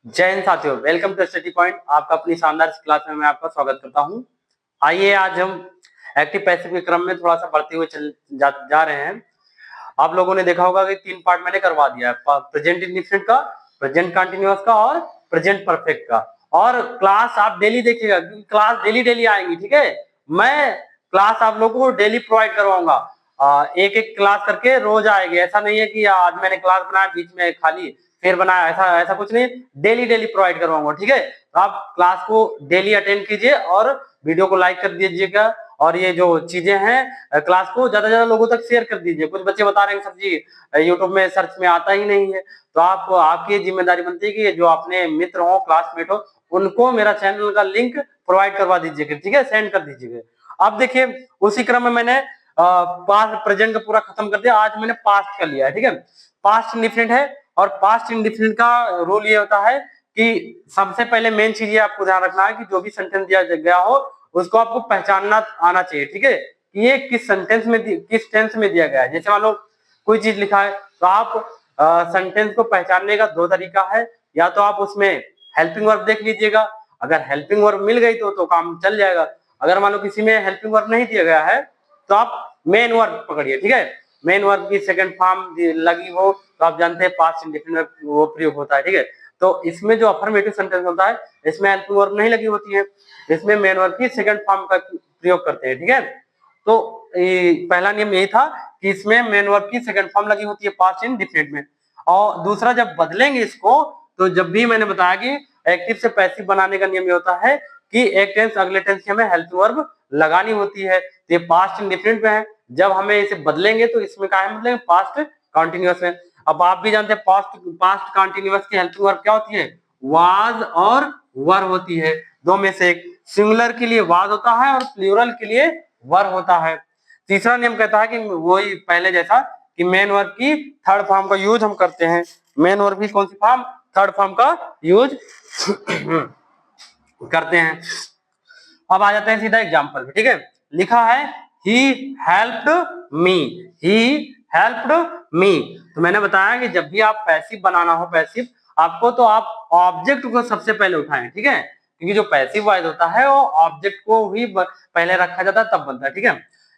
जय हिंद साथियों, welcome to study point. आपका अपनी शानदार क्लास में मैं आपका स्वागत करता हूं। आइए आज हम एक्टिव पैसिव के क्रम में थोड़ा सा बढ़ते हुए जा रहे हैं। आप लोगों ने देखा होगा कि 3 पार्ट मैंने करवा दिया है, प्रेजेंट इंडेफिनिट का, प्रेजेंट कंटिन्यूअस का और प्रेजेंट परफेक्ट का। और क्लास आप डेली देखिएगा क्योंकि क्लास डेली डेली आएंगी। ठीक है, मैं क्लास आप लोगों को डेली प्रोवाइड करवाऊंगा। एक एक क्लास करके रोज आएगी। ऐसा नहीं है कि आज मैंने क्लास बनाया बीच में खाली फिर बनाया, ऐसा ऐसा कुछ नहीं। डेली डेली प्रोवाइड करवाऊंगा। ठीक है, तो आप क्लास को डेली अटेंड कीजिए और वीडियो को लाइक कर दीजिएगा। और ये जो चीजें हैं क्लास को ज्यादा ज्यादा लोगों तक शेयर कर दीजिए। कुछ बच्चे बता रहे हैं सर जी यूट्यूब में सर्च में आता ही नहीं है, तो आप आपकी जिम्मेदारी बनती है कि जो अपने मित्र हो, क्लासमेट हो, उनको मेरा चैनल का लिंक प्रोवाइड करवा दीजिएगा। ठीक है, सेंड कर दीजिएगा। अब देखिए उसी क्रम में मैंने पास्ट प्रेजेंट का पूरा खत्म कर दिया। आज मैंने पास्ट का लिया है। ठीक है, पास्ट इंडिफिनिट है और पास्ट इंडिफिनिट का रूल ये होता है कि सबसे पहले मेन चीज ये आपको ध्यान रखना है कि जो भी सेंटेंस दिया गया हो उसको आपको पहचानना आना चाहिए। ठीक है, कि ये किस सेंटेंस में किस टेंस में दिया गया है। जैसे मान लो कोई चीज लिखा है तो आप सेंटेंस को पहचानने का 2 तरीका है। या तो आप उसमें हेल्पिंग वर्ब देख लीजिएगा, अगर हेल्पिंग वर्ब मिल गई तो काम चल जाएगा। अगर मान लो किसी में हेल्पिंग वर्ब नहीं दिया गया है तो आप मेन वर्ब पकड़िए। ठीक है, मेन वर्ब की सेकंड फॉर्म लगी हो तो आप जानते हैं पास्ट इंडेफिनिट वो प्रयोग होता है। ठीक है, तो इसमें जो अफर्मेटिव सेंटेंस होता है इसमें हेल्पिंग वर्ब नहीं लगी होती है, इसमें मेन वर्ब की सेकंड फॉर्म का प्रयोग करते हैं। ठीक है, तो पहला नियम यही था कि इसमें मेन वर्ब की सेकंड फॉर्म लगी होती है पास्ट इंडेफिनिट में। और दूसरा, जब बदलेंगे इसको तो जब भी मैंने बताया कि एक्टिव से पैसिव बनाने का नियम ये होता है कि एक टेंस अगले टेंस की हमें हेल्पिंग वर्ब लगानी होती है। तो ये पास्ट इंडेफिनिट में है, जब हमें इसे बदलेंगे तो इसमें क्या है, मतलब पास्ट कंटिन्यूअस में। अब आप भी जानते हैं पास्ट कंटिन्यूअस की हेल्पिंग वर्ब क्या होती है, वाज और वर होती है। दो में से एक, सिंगुलर के लिए वाज होता है और प्लूरल के लिए वर होता है। तीसरा नियम कहता है कि वही पहले जैसा कि मेन वर्ब की थर्ड फॉर्म का यूज हम करते हैं। मेन वर्ब की कौन सी फॉर्म, थर्ड फॉर्म का यूज करते हैं। अब आ जाते हैं सीधा एग्जांपल पे। ठीक है, लिखा है he helped me, he helped me. तो मैंने बताया कि जब भी आप पैसिव बनाना हो, पैसिव आपको, तो आप ऑब्जेक्ट को सबसे पहले उठाएं। ठीक है, क्योंकि जो पैसिव वॉइस होता है वो ऑब्जेक्ट को ही पहले रखा जाता है तब बनता है। ठीक है,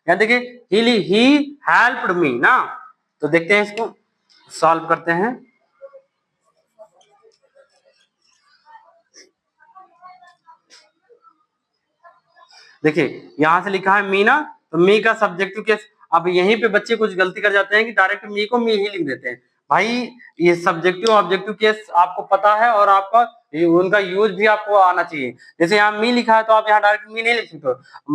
यहाँ देखिए ही हेल्प्ड मी ना, तो देखते हैं इसको सॉल्व करते हैं। देखिए यहां से लिखा है मी ना, तो मी का सब्जेक्टिव केस। अब यहीं पे बच्चे कुछ गलती कर जाते हैं कि डायरेक्ट मी को मी ही लिख देते हैं। भाई ये सब्जेक्टिव ऑब्जेक्टिव केस आपको पता है और आपका उनका यूज भी आपको आना चाहिए। जैसे यहाँ मी लिखा है तो आप यहाँ डायरेक्ट मी नहीं लिख सकते।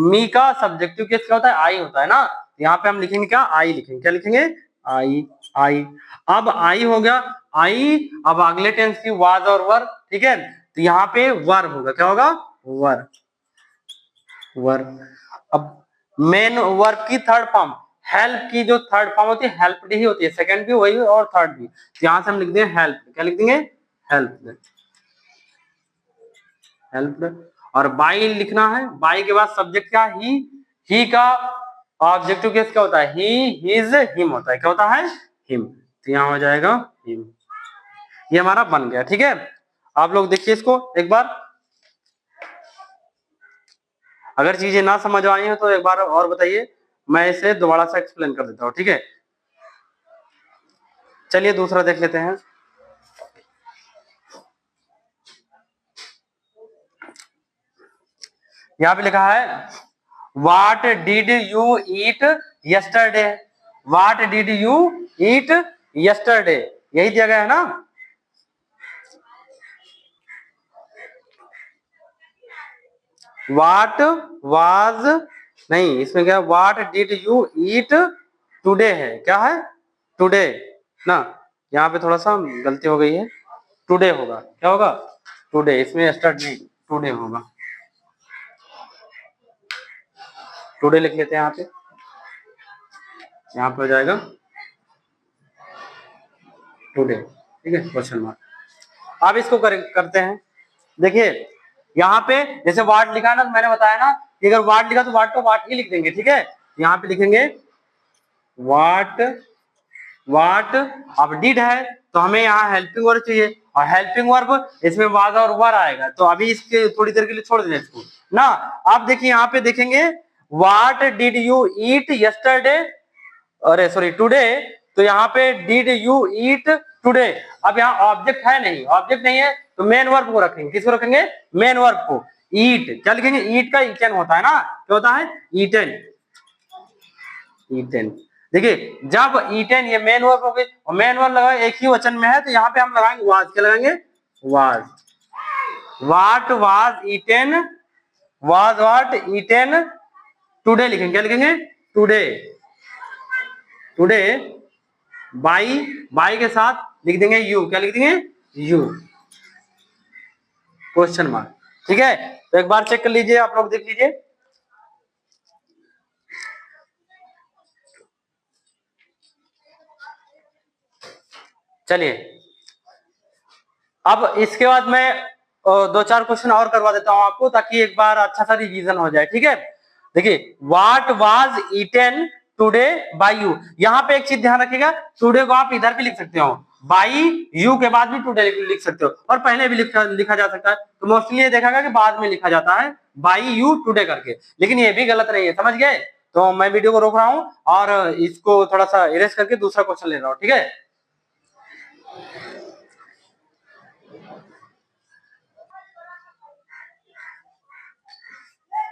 मी का सब्जेक्टिव केस क्या होता है, आई होता है ना। यहाँ पे हम लिखेंगे क्या, आई लिखेंगे। क्या लिखेंगे, आई। आई, अब आई हो गया आई। अब अगले टेंस की वाज और वर। ठीक है, तो यहाँ पे वर होगा, क्या होगा, वर, वर्ब। अब मेन वर्ब की थर्ड फॉर्म, हेल्प की जो थर्ड फॉर्म होती है हेल्प्ड ही होती है, सेकंड भी वही और थर्ड भी। तो यहां से हम लिख देंगे हेल्प। क्या लिख देंगे, हेल्प, हेल्प। और बाई लिखना है, बाई के बाद सब्जेक्ट क्या, ही का ऑब्जेक्टिव केस क्या होता है, ही, हिज, हिम होता है। क्या होता है, हिम। तो यहां हो जाएगा हिम। ये हमारा बन गया। ठीक है, आप लोग देखिए इसको एक बार। अगर चीजें ना समझ आई हो तो एक बार और बताइए, मैं इसे दोबारा से एक्सप्लेन कर देता हूं। ठीक है, चलिए दूसरा देख लेते हैं। यहाँ पे लिखा है what did you eat yesterday. What did you eat yesterday, यही दिया गया है ना। व्हाट वाज नहीं, इसमें क्या, what did you eat today है। क्या है, टुडे ना। यहाँ पे थोड़ा सा गलती हो गई है, टुडे होगा। क्या होगा, टुडे। इसमें यस्टरडे टुडे होगा। टुडे लिख लेते हैं यहाँ पे। यहाँ पे हो जाएगा टुडे। ठीक है, क्वेश्चन मार्क। अब इसको करते हैं। देखिए यहाँ पे जैसे वाट लिखा है ना, तो मैंने बताया ना कि अगर वाट लिखा तो वाट को वाट ही लिख देंगे। ठीक है, यहाँ पे लिखेंगे वाट, वाट। अब डिड है तो हमें यहाँ हेल्पिंग वर्ब चाहिए, और हेल्पिंग वर्ब इसमें वाज और वर आएगा। तो अभी इसके थोड़ी देर के लिए छोड़ देना इसको ना। आप देखिए यहाँ पे देखेंगे what did you eat yesterday, अरे सॉरी टुडे, तो यहाँ पे डिड यू ईट टुडे। अब यहाँ ऑब्जेक्ट है नहीं, ऑब्जेक्ट नहीं है तो मेन वर्ब को रखेंगे। किसको रखेंगे? मेन वर्ब को। ईट क्या लिखेंगे? ईट का ईटन होता है ना, क्या होता है? Eaten, eaten. देखिए जब ईटन ये मेन वर्ब हो गई और मेन वर्ब लगा एक ही वचन में है तो यहाँ पे हम लगाएंगे वाज। क्या लगाएंगे? Was. What was eaten, was what eaten today लिखेंगे। क्या लिखेंगे? टुडे, टुडे बाई, बाई के साथ लिख देंगे यू। क्या लिख देंगे? You, question mark. ठीक है, तो एक बार चेक कर लीजिए, आप लोग देख लीजिए। चलिए अब इसके बाद मैं दो चार क्वेश्चन और करवा देता हूं आपको, ताकि एक बार अच्छा सा रिवीजन हो जाए। ठीक है, देखिए what was eaten today by you. यहाँ पे एक चीज ध्यान रखिएगा, टुडे को आप इधर भी लिख सकते हो, बाई यू के बाद भी टुडे लिख सकते हो, और पहले भी लिखा जा सकता है। तो मोस्टली ये देखा गया कि बाद में लिखा जाता है बाई यू टुडे करके, लेकिन ये भी गलत नहीं है, समझ गए? तो मैं वीडियो को रोक रहा हूं और इसको थोड़ा सा इरेज करके दूसरा क्वेश्चन ले रहा हूं। ठीक है,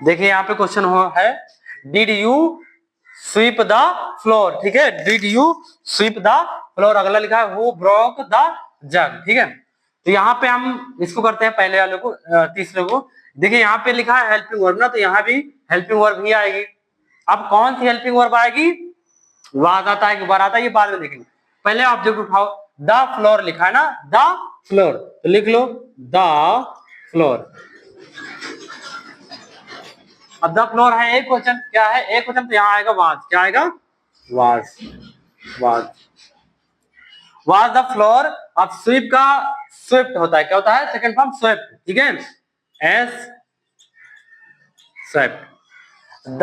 देखिए यहाँ पे क्वेश्चन है did you sweep the floor. ठीक है, did you sweep the floor. अगला लिखा है हु ब्रोक द जग। ठीक है, तो यहाँ पे हम इसको करते हैं पहले वाले को, तीसरे को। देखिए यहाँ पे लिखा है हेल्पिंग वर्ब ना, तो यहाँ भी हेल्पिंग वर्ब ही आएगी। अब कौन सी हेल्पिंग वर्ब आएगी? वाज आता है कि वर आता है, ये बाद में देखेंगे। पहले ऑब्जेक्ट उठाओ, द फ्लोर लिखा है ना, द फ्लोर, तो लिख लो द फ्लोर। अब द फ्लोर है एक क्वेश्चन, क्या है? एक क्वेश्चन, तो यहाँ आएगा वाज। क्या आएगा? Was, was, was the floor. अब स्वीप का स्विफ्ट होता है, क्या होता है? Second form swept. ठीक है, as swept. The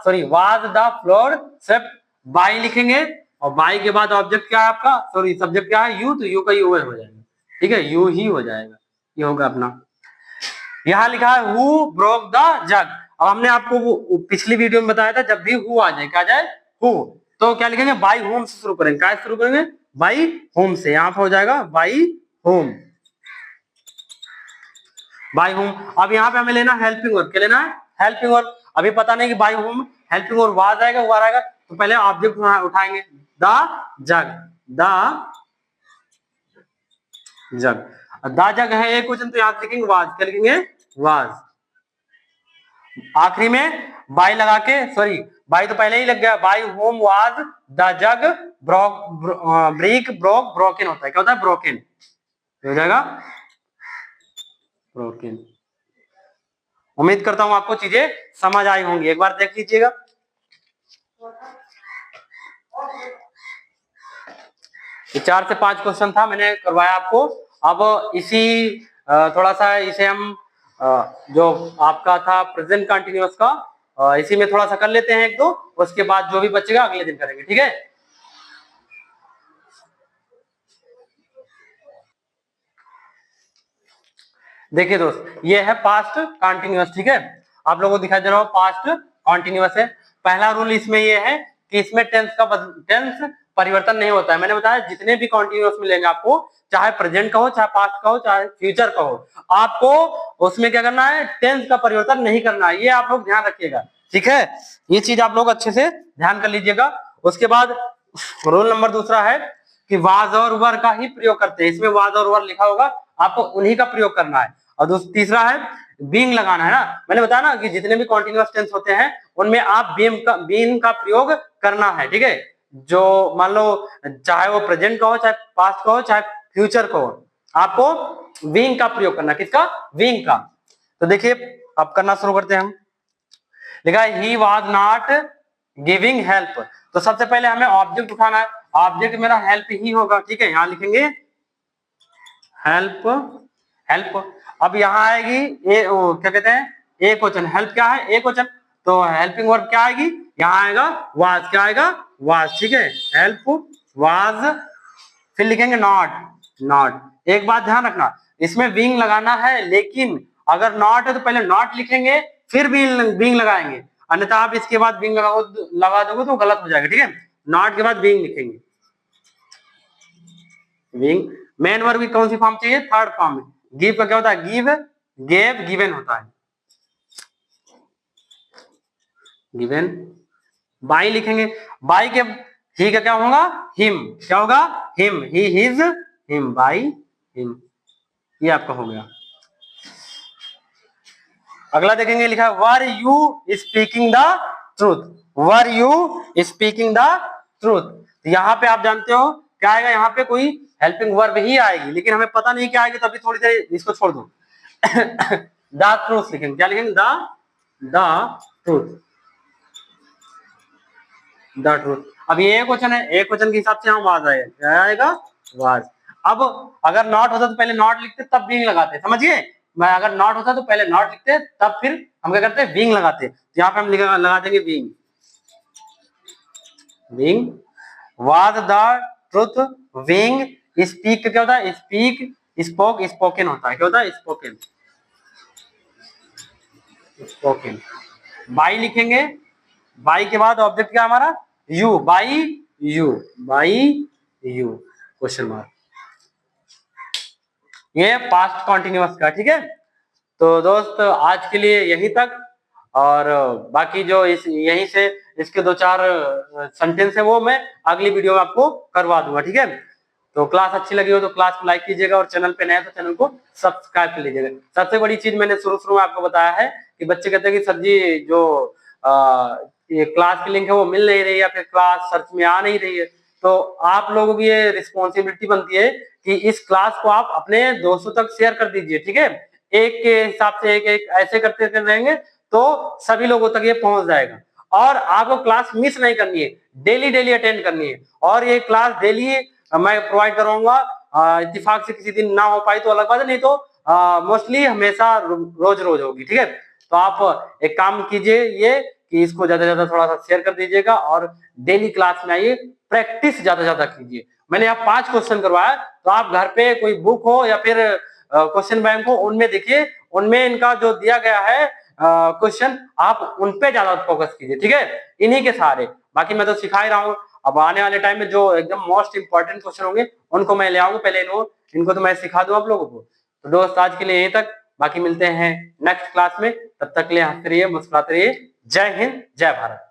sorry was the floor swept by लिखेंगे, और बाय के बाद ऑब्जेक्ट क्या है आपका, सॉरी सब्जेक्ट क्या है? यू, तो यू का यू हो जाएगा। ठीक है, यू ही हो जाएगा, ये होगा अपना। यहाँ लिखा है हु ब्रोक द जग। अब हमने आपको वो पिछली वीडियो में बताया था, जब भी हु आ जाए, क्या आ जाए? हु, तो क्या लिखेंगे? बाई होम से शुरू करेंगे। क्या शुरू करेंगे? बाई होम से। यहाँ पे हो जाएगा बाई होम, बाई होम। अब यहाँ पे हमें लेना हेल्पिंग वर्ब। क्या लेना है? Helping verb. अभी पता नहीं कि by home helping verb was आएगा, वर आएगा, तो पहले ऑब्जेक्ट उठाएंगे, the jug, the jug. The जग है एक क्वेश्चन, तो यहाँ लिखेंगे वाज। क्या लिखेंगे? वाज। आखिरी में बाई लगा के, सॉरी बाई तो पहले ही लग गया, by whom was the jug break broke broken होता है। क्या होता है? ब्रोकन हो जाएगा, ब्रोकन। उम्मीद करता हूं आपको चीजें समझ आई होंगी, एक बार देख लीजिएगा। ये 4 से 5 क्वेश्चन था, मैंने करवाया आपको। अब इसी थोड़ा सा इसे हम जो आपका था प्रेजेंट कंटिन्यूअस का, इसी में थोड़ा सा कर लेते हैं एक दो, उसके बाद जो भी बचेगा अगले दिन करेंगे। ठीक है, देखिए दोस्त, ये है पास्ट कंटिन्यूअस। ठीक है, आप लोगों को दिखाई दे रहा हो पास्ट कंटिन्यूअस है। पहला रूल इसमें ये है कि इसमें टेंस परिवर्तन नहीं होता है। मैंने बताया जितने भी कंटिन्यूअस मिलेंगे आपको, चाहे प्रेजेंट का हो, चाहे पास्ट का हो, चाहे फ्यूचर का हो, आपको उसमें क्या करना है? टेंस का परिवर्तन नहीं करना है, ये आप लोग ध्यान रखिएगा। ठीक है, ये चीज आप लोग अच्छे से ध्यान कर लीजिएगा। उसके बाद रूल नंबर दूसरा है कि वाज और वर का ही प्रयोग करते हैं। इसमें वाज और वर लिखा होगा, आपको उन्हीं का प्रयोग करना है। और तीसरा है बीइंग लगाना है ना। मैंने बताया ना कि जितने भी कॉन्टिन्यूअस टेंस होते हैं उनमें आप बीइंग का प्रयोग करना है। ठीक है, जो मान लो चाहे वो प्रेजेंट का हो, चाहे पास्ट का हो, चाहे फ्यूचर का हो, आपको बीइंग का प्रयोग करना है। किसका? बीइंग का। तो देखिए अब करना शुरू करते हैं हम। लिखा है he was not giving help. तो सबसे पहले हमें ऑब्जेक्ट उठाना है, ऑब्जेक्ट मेरा हेल्प ही होगा। ठीक है, यहां लिखेंगे हेल्प, हेल्प। अब यहाँ आएगी क्या कहते हैं? एक क्वेश्चन। हेल्प क्या है? एक क्वेश्चन, तो हेल्पिंग वर्ब क्या आएगी? यहाँ आएगा वाज। क्या आएगा? वाज। ठीक है, हेल्प वाज। फिर लिखेंगे नॉट, नॉट। एक बात ध्यान रखना, इसमें विंग लगाना है, लेकिन अगर नॉट है तो पहले नॉट लिखेंगे फिर विंग लगाएंगे, अन्यथा आप इसके बाद विंग लगा दोगे तो गलत हो जाएगा, ठीक है। नॉट के बाद विंग लिखेंगे। विंग मेन वर्ब की कौन सी फॉर्म चाहिए? थर्ड फॉर्म में। गिव का क्या होता है? गिव, गेव, गिवन होता है। गिवन। बाई लिखेंगे, बाई के ही का क्या होगा? हिम। क्या होगा? Him. He, his, him. By, him. ये आपका हो गया। अगला देखेंगे, लिखा है were you speaking the truth. Were you speaking the truth. यहाँ पे आप जानते हो क्या आएगा? यहाँ पे कोई हेल्पिंग वर्ब ही आएगी, लेकिन हमें पता नहीं क्या आएगी, तो अभी थोड़ी देर इसको छोड़ दो। द ट्रूथ लिखेंगे। क्या लिखेंगे? The truth. The truth. अब ये एक क्वेश्चन है, एक क्वेश्चन के हिसाब से हम वाज आएगा। क्या आएगा? वाज। अब अगर नॉट होता तो पहले नॉट लिखते तब विंग लगाते, समझिए। मैं अगर नॉट होता तो पहले नॉट लिखते तब फिर हम क्या करते? विंग लगाते। तो यहाँ पे हम लगा देंगे wing. Wing. Was the truth wing speak. क्या होता है? स्पीक, स्पोक, स्पोकन होता है। क्या होता है? स्पोकन। स्पोकन। बाई लिखेंगे, बाई के बाद ऑब्जेक्ट क्या हमारा? You. By you, by you question mark. ये पास्ट कॉन्टिन्यूअस का, ठीक है। तो दोस्त आज के लिए यहीं तक, और बाकी जो इस यहीं से इसके दो चार सेंटेंस है वो मैं अगली वीडियो में आपको करवा दूंगा, ठीक है। तो क्लास अच्छी लगी हो तो क्लास को लाइक कीजिएगा, और चैनल पे नए हैं तो चैनल को सब्सक्राइब कर लीजिएगा। सबसे बड़ी चीज मैंने शुरू में आपको बताया है कि बच्चे कहते हैं कि सर जी जो ये क्लास की लिंक है वो मिल नहीं रही है, या फिर क्लास सर्च में आ नहीं रही है। तो आप लोगों की ये रिस्पॉन्सिबिलिटी बनती है कि इस क्लास को आप अपने दोस्तों तक शेयर कर दीजिए, ठीक है। एक के हिसाब से एक एक ऐसे करते रहेंगे तो सभी लोगों तक ये पहुंच जाएगा। और आपको क्लास मिस नहीं करनी है, डेली डेली अटेंड करनी है। और ये क्लास डेली मैं प्रोवाइड कराऊंगा। इत्तेफाक से किसी दिन ना हो पाई तो अलग बात है, नहीं तो मोस्टली हमेशा रोज रोज होगी, ठीक है। तो आप एक काम कीजिए, ये कि इसको ज्यादा से ज्यादा थोड़ा सा शेयर कर दीजिएगा, और डेली क्लास में आइए, प्रैक्टिस ज्यादा ज्यादा कीजिए। मैंने यहाँ 5 क्वेश्चन करवाया, तो आप घर पे कोई बुक हो या फिर क्वेश्चन बैंक हो, उनमें देखिए, उनमें इनका जो दिया गया है क्वेश्चन, आप उन पे ज्यादा फोकस कीजिए, ठीक है। इन्हीं के सहारे, बाकी मैं तो सिखा ही रहा हूँ। अब आने वाले टाइम में जो एकदम मोस्ट इंपॉर्टेंट क्वेश्चन होंगे उनको मैं ले आऊंगा, पहले इनको तो मैं सिखा दूं आप लोगों को। तो दोस्त आज के लिए यहीं तक, बाकी मिलते हैं नेक्स्ट क्लास में। तब तक के लिए हंसते रहिए, मुस्कुराते रहिए। जय हिंद, जय भारत।